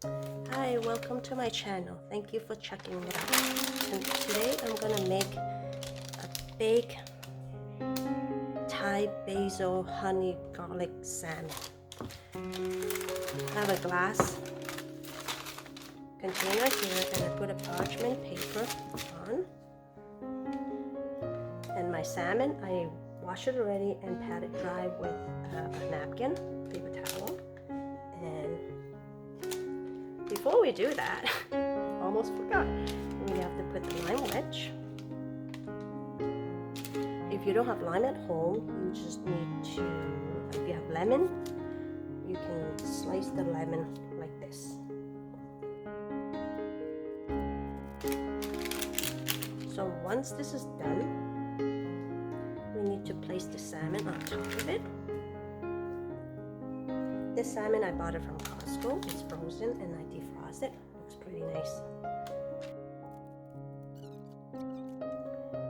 Hi, welcome to my channel. Thank you for checking it out. And today I'm gonna make a baked Thai basil honey garlic salmon. I have a glass container here and I put a parchment paper on. And my salmon, I wash it already and pat it dry with a napkin, paper towel. And before we do that, almost forgot, we have to put the lime wedge. If you don't have lime at home, you just need to, if you have lemon, you can slice the lemon like this. So once this is done, we need to place the salmon on top of it. This salmon, I bought it from Costco. It's frozen and I defrost it. Looks pretty nice.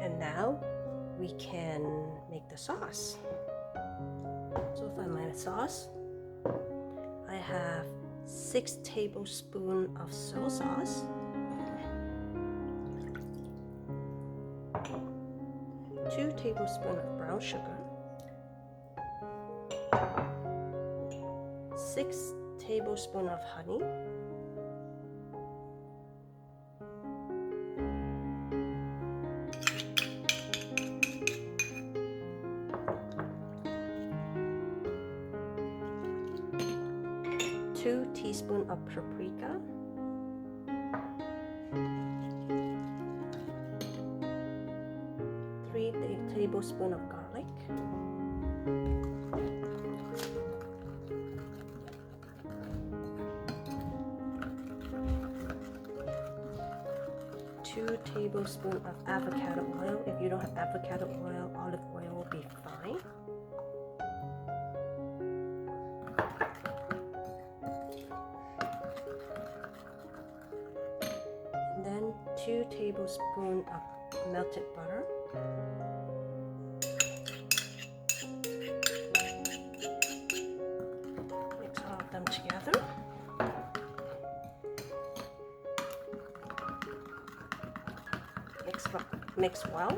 And now we can make the sauce. So for my sauce, I have 6 tablespoons of soy sauce, 2 tablespoons of brown sugar, 6 tablespoons of honey, 2 teaspoons of paprika, 3 tablespoons of garlic, 2 tablespoons of avocado oil. If you don't have avocado oil, olive oil will be fine. And then 2 tablespoons of melted butter. Mix all of them together. Mix well.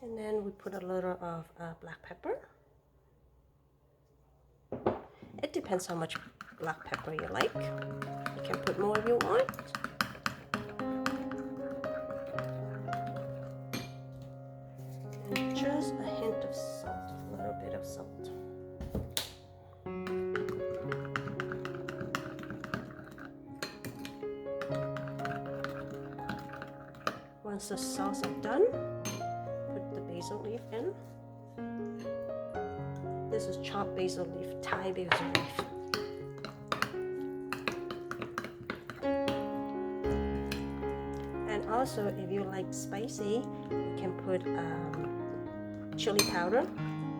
And then we put a little of black pepper. It depends how much black pepper you like. You can put more if you want. And just a hint of salt, a little bit of salt. Once the sauce is done, put the basil leaf in. This is chopped basil leaf, Thai basil leaf. And also, if you like spicy, you can put chili powder.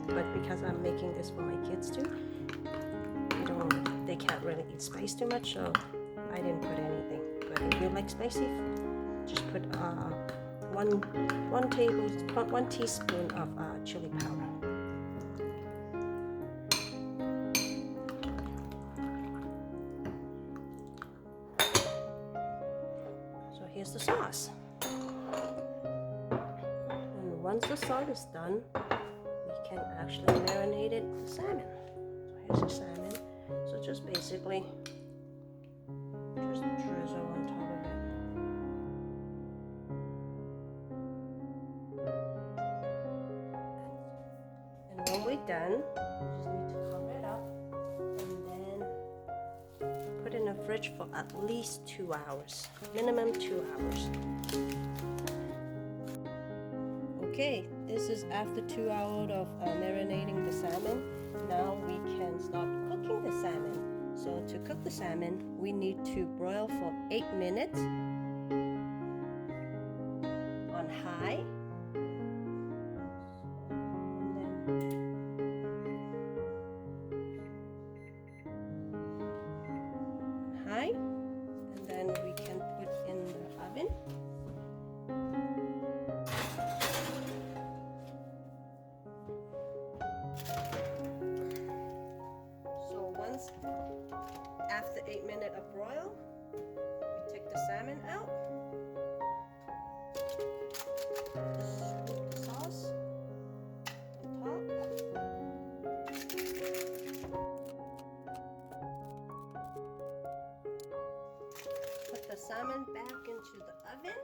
But because I'm making this for my kids too, they can't really eat spice too much, so I didn't put anything. But if you like spicy, just put one teaspoon of chili powder. So here's the sauce. And once the sauce is done, we can actually marinate it with salmon. So here's the salmon. So just basically just drizzle on top of it. And when we're done, we just need to cover it up and then put it in the fridge for at least 2 hours, minimum 2 hours. Okay, this is after 2 hours of marinating the salmon. Now we can start cooking the salmon. So to cook the salmon, we need to broil for 8 minutes on high. And then we out. Scoop the sauce on top. Put the salmon back into the oven.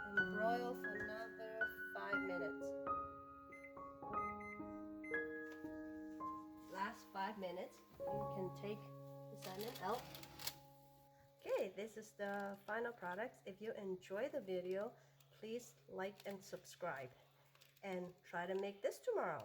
And broil for another 5 minutes. Last 5 minutes, you can take the salmon out. Okay, this is the final product. If you enjoy the video, please like and subscribe. And try to make this tomorrow.